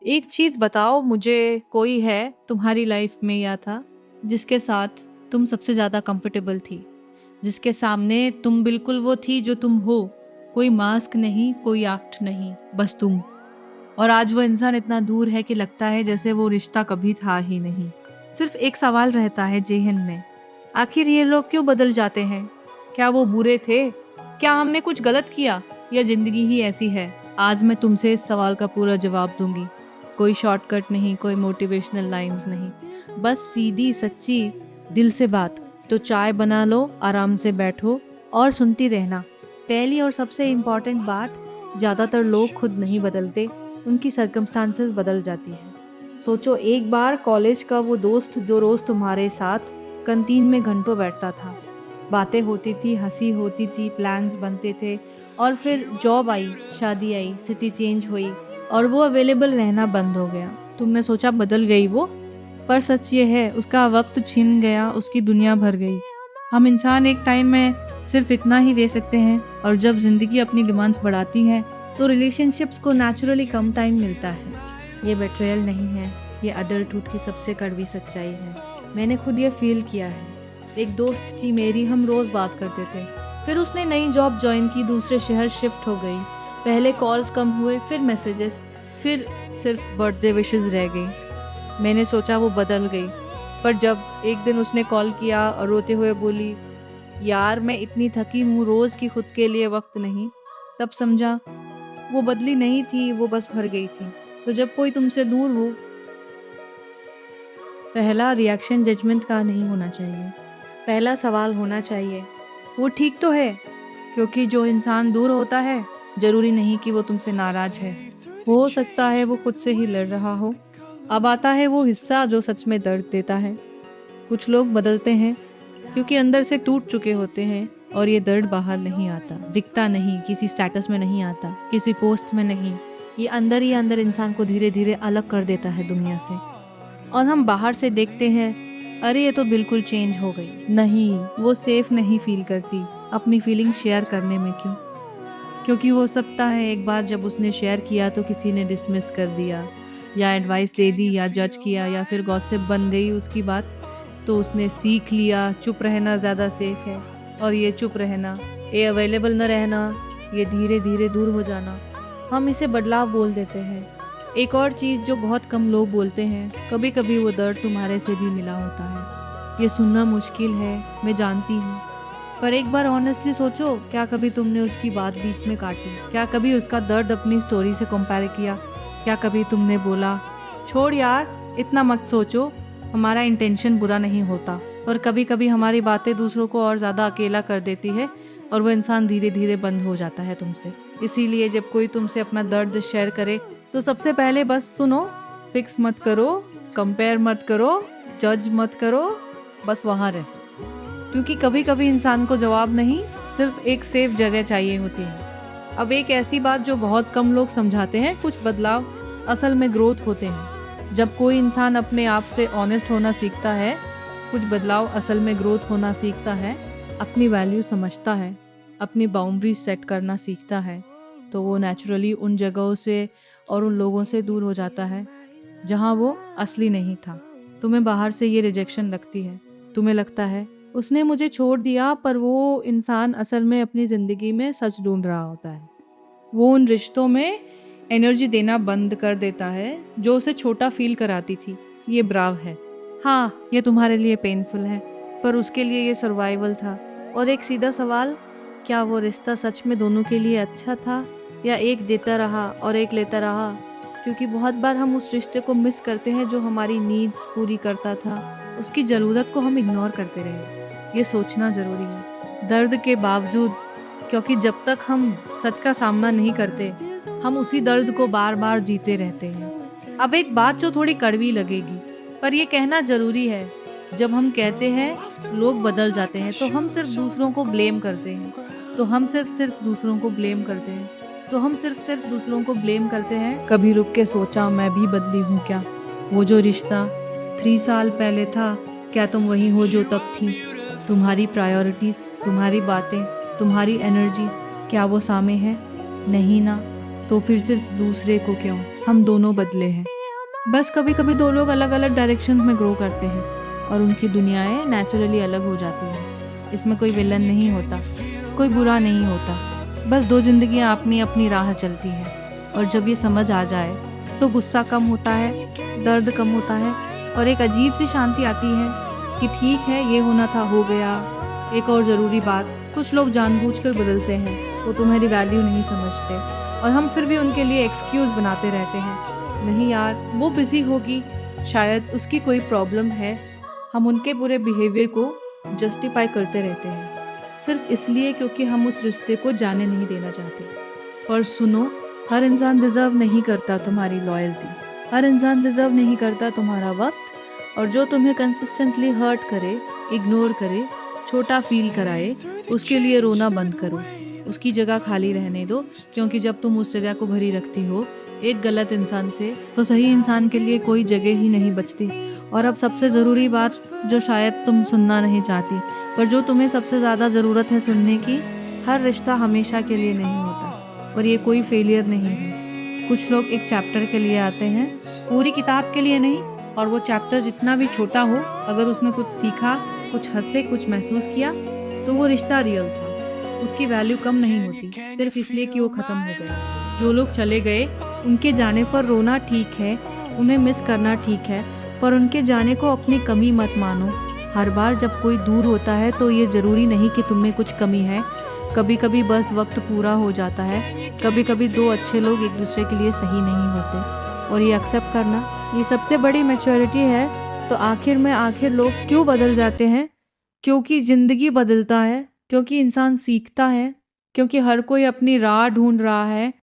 एक चीज़ बताओ मुझे, कोई है तुम्हारी लाइफ में या था जिसके साथ तुम सबसे ज़्यादा कंफर्टेबल थी, जिसके सामने तुम बिल्कुल वो थी जो तुम हो, कोई मास्क नहीं, कोई एक्ट नहीं, बस तुम। और आज वो इंसान इतना दूर है कि लगता है जैसे वो रिश्ता कभी था ही नहीं। सिर्फ एक सवाल रहता है जेहन में, आखिर ये लोग क्यों बदल जाते हैं? क्या वो बुरे थे? क्या हमने कुछ गलत किया, या जिंदगी ही ऐसी है? आज मैं तुमसे इस सवाल का पूरा जवाब दूंगी। कोई शॉर्टकट नहीं, कोई मोटिवेशनल लाइंस नहीं, बस सीधी सच्ची दिल से बात। तो चाय बना लो, आराम से बैठो और सुनती रहना। पहली और सबसे इम्पॉर्टेंट बात, ज़्यादातर लोग खुद नहीं बदलते, उनकी सर्कमस्टांसेस बदल जाती है। सोचो, एक बार कॉलेज का वो दोस्त जो रोज़ तुम्हारे साथ कैंटीन में घंटों बैठता था, बातें होती थी, हंसी होती थी, प्लान्स बनते थे, और फिर जॉब आई, शादी आई, सिटी चेंज हुई और वो अवेलेबल रहना बंद हो गया। तुमने सोचा बदल गई वो, पर सच ये है उसका वक्त छिन गया, उसकी दुनिया भर गई। हम इंसान एक टाइम में सिर्फ इतना ही दे सकते हैं, और जब ज़िंदगी अपनी डिमांड्स बढ़ाती है तो रिलेशनशिप्स को नेचुरली कम टाइम मिलता है। ये बेट्रेयल नहीं है, ये अडल्टहुड की सबसे कड़वी सच्चाई है। मैंने खुद ये फील किया है। एक दोस्त थी मेरी, हम रोज़ बात करते थे, फिर उसने नई जॉब ज्वाइन की, दूसरे शहर शिफ्ट हो गई। पहले कॉल्स कम हुए, फिर मैसेजेस, फिर सिर्फ बर्थडे विशेस रह गई। मैंने सोचा वो बदल गई, पर जब एक दिन उसने कॉल किया और रोते हुए बोली, यार मैं इतनी थकी हूँ, रोज़ की खुद के लिए वक्त नहीं, तब समझा वो बदली नहीं थी, वो बस भर गई थी। तो जब कोई तुमसे दूर हो, पहला रिएक्शन जजमेंट का नहीं होना चाहिए। पहला सवाल होना चाहिए, वो ठीक तो है? क्योंकि जो इंसान दूर होता है, जरूरी नहीं कि वो तुमसे नाराज है। हो सकता है वो खुद से ही लड़ रहा हो। अब आता है वो हिस्सा जो सच में दर्द देता है। कुछ लोग बदलते हैं क्योंकि अंदर से टूट चुके होते हैं, और ये दर्द बाहर नहीं आता, दिखता नहीं, किसी स्टेटस में नहीं आता, किसी पोस्ट में नहीं। ये अंदर ही अंदर इंसान को धीरे धीरे अलग कर देता है दुनिया से। और हम बाहर से देखते हैं, अरे ये तो बिल्कुल चेंज हो गई। नहीं, वो सेफ नहीं फील करती अपनी फीलिंग शेयर करने में। क्यों? क्योंकि हो सकता है एक बार जब उसने शेयर किया तो किसी ने डिसमिस कर दिया, या एडवाइस दे दी, या जज किया, या फिर गॉसिप बन गई उसकी बात। तो उसने सीख लिया चुप रहना ज़्यादा सेफ है। और ये चुप रहना, ये अवेलेबल न रहना, ये धीरे धीरे दूर हो जाना, हम इसे बदलाव बोल देते हैं। एक और चीज़ जो बहुत कम लोग बोलते हैं, कभी कभी वो दर्द तुम्हारे से भी मिला होता है। ये सुनना मुश्किल है, मैं जानती हूँ, पर एक बार ऑनेस्टली सोचो, क्या कभी तुमने उसकी बात बीच में काटी? क्या कभी उसका दर्द अपनी स्टोरी से कंपेयर किया? क्या कभी तुमने बोला, छोड़ यार, इतना मत सोचो, हमारा इंटेंशन बुरा नहीं होता? और कभी कभी हमारी बातें दूसरों को और ज़्यादा अकेला कर देती है, और वो इंसान धीरे धीरे बंद हो जाता है तुमसे। इसीलिए जब कोई तुमसे अपना दर्द शेयर करे, तो सबसे पहले बस सुनो, फिक्स मत करो, कंपेयर मत करो, जज मत करो, बस वहाँ रहे। क्योंकि कभी कभी इंसान को जवाब नहीं, सिर्फ एक सेफ जगह चाहिए होती है। अब एक ऐसी बात जो बहुत कम लोग समझाते हैं, कुछ बदलाव असल में ग्रोथ होते हैं। जब कोई इंसान अपने आप से ऑनेस्ट होना सीखता है, कुछ बदलाव असल में ग्रोथ होना सीखता है, अपनी वैल्यू समझता है, अपनी बाउंड्री सेट करना सीखता है, तो वो नेचुरली उन जगहों से और उन लोगों से दूर हो जाता है जहाँ वो असली नहीं था। तुम्हें बाहर से ये रिजेक्शन लगती है, तुम्हें लगता है उसने मुझे छोड़ दिया, पर वो इंसान असल में अपनी ज़िंदगी में सच ढूंढ रहा होता है। वो उन रिश्तों में एनर्जी देना बंद कर देता है जो उसे छोटा फील कराती थी। ये ब्राव है। हाँ, ये तुम्हारे लिए पेनफुल है, पर उसके लिए ये सर्वाइवल था। और एक सीधा सवाल, क्या वो रिश्ता सच में दोनों के लिए अच्छा था, या एक देता रहा और एक लेता रहा? क्योंकि बहुत बार हम उस रिश्ते को मिस करते हैं जो हमारी नीड्स पूरी करता था, उसकी ज़रूरत को हम इग्नोर करते रहे। ये सोचना ज़रूरी है, दर्द के बावजूद, क्योंकि जब तक हम सच का सामना नहीं करते, हम उसी दर्द को बार बार जीते रहते हैं। अब एक बात जो थोड़ी कड़वी लगेगी, पर ये कहना ज़रूरी है। जब हम कहते हैं लोग बदल जाते हैं, तो हम सिर्फ दूसरों को ब्लेम करते हैं। तो हम सिर्फ दूसरों को ब्लेम करते हैं। तो हम सिर्फ दूसरों को ब्लेम करते हैं। कभी रुक के सोचा, मैं भी बदली हूँ क्या? वो जो रिश्ता 3 साल पहले था, क्या तुम वही हो जो तब थी? तुम्हारी प्रायोरिटीज़, तुम्हारी बातें, तुम्हारी एनर्जी, क्या वो सामे है? नहीं ना। तो फिर सिर्फ दूसरे को क्यों, हम दोनों बदले हैं। बस कभी-कभी 2 लोग अलग-अलग डायरेक्शन में ग्रो करते हैं और उनकी दुनियाएँ नेचुरली अलग हो जाती हैं। इसमें कोई विलन नहीं होता, कोई बुरा नहीं होता। बस 2 ज़िंदगियाँ अपनी-अपनी राह चलती हैं और जब ये समझ आ जाए तो गुस्सा कम होता है, दर्द कम होता है और एक अजीब-सी शांति आती है कि ठीक है, ये होना था हो गया। एक और ज़रूरी बात, कुछ लोग जानबूझकर बदलते हैं, वो तुम्हारी वैल्यू नहीं समझते और हम फिर भी उनके लिए एक्सक्यूज़ बनाते रहते हैं। नहीं यार, वो बिज़ी होगी, शायद उसकी कोई प्रॉब्लम है। हम उनके बुरे बिहेवियर को जस्टिफ़ाई करते रहते हैं, सिर्फ़ इसलिए क्योंकि हम उस रिश्ते को जाने नहीं देना चाहते। पर सुनो, हर इंसान डिज़र्व नहीं करता तुम्हारी लॉयल्टी, हर इंसान डिज़र्व नहीं करता तुम्हारा वक़्त और जो तुम्हें कंसिस्टेंटली हर्ट करे, इग्नोर करे, छोटा फ़ील कराए, उसके लिए रोना बंद करो। उसकी जगह खाली रहने दो क्योंकि जब तुम उस जगह को भरी रखती हो एक गलत इंसान से तो सही इंसान के लिए कोई जगह ही नहीं बचती। और अब सबसे ज़रूरी बात जो शायद तुम सुनना नहीं चाहती पर जो तुम्हें सबसे ज़्यादा ज़रूरत है सुनने की, हर रिश्ता हमेशा के लिए नहीं होता और ये कोई फेलियर नहीं है। कुछ लोग एक चैप्टर के लिए आते हैं, पूरी किताब के लिए नहीं, और वो चैप्टर जितना भी छोटा हो, अगर उसमें कुछ सीखा, कुछ हँसे, कुछ महसूस किया तो वो रिश्ता रियल था। उसकी वैल्यू कम नहीं होती सिर्फ इसलिए कि वो ख़त्म हो गया। जो लोग चले गए उनके जाने पर रोना ठीक है, उन्हें मिस करना ठीक है, पर उनके जाने को अपनी कमी मत मानो। हर बार जब कोई दूर होता है तो ये ज़रूरी नहीं कि तुम में कुछ कमी है। कभी-कभी बस वक्त पूरा हो जाता है। कभी-कभी 2 अच्छे लोग एक दूसरे के लिए सही नहीं होते और ये एक्सेप्ट करना, ये सबसे बड़ी मैच्योरिटी है। तो आखिर लोग क्यों बदल जाते हैं? क्योंकि ज़िंदगी बदलता है, क्योंकि इंसान सीखता है, क्योंकि हर कोई अपनी राह ढूँढ रहा है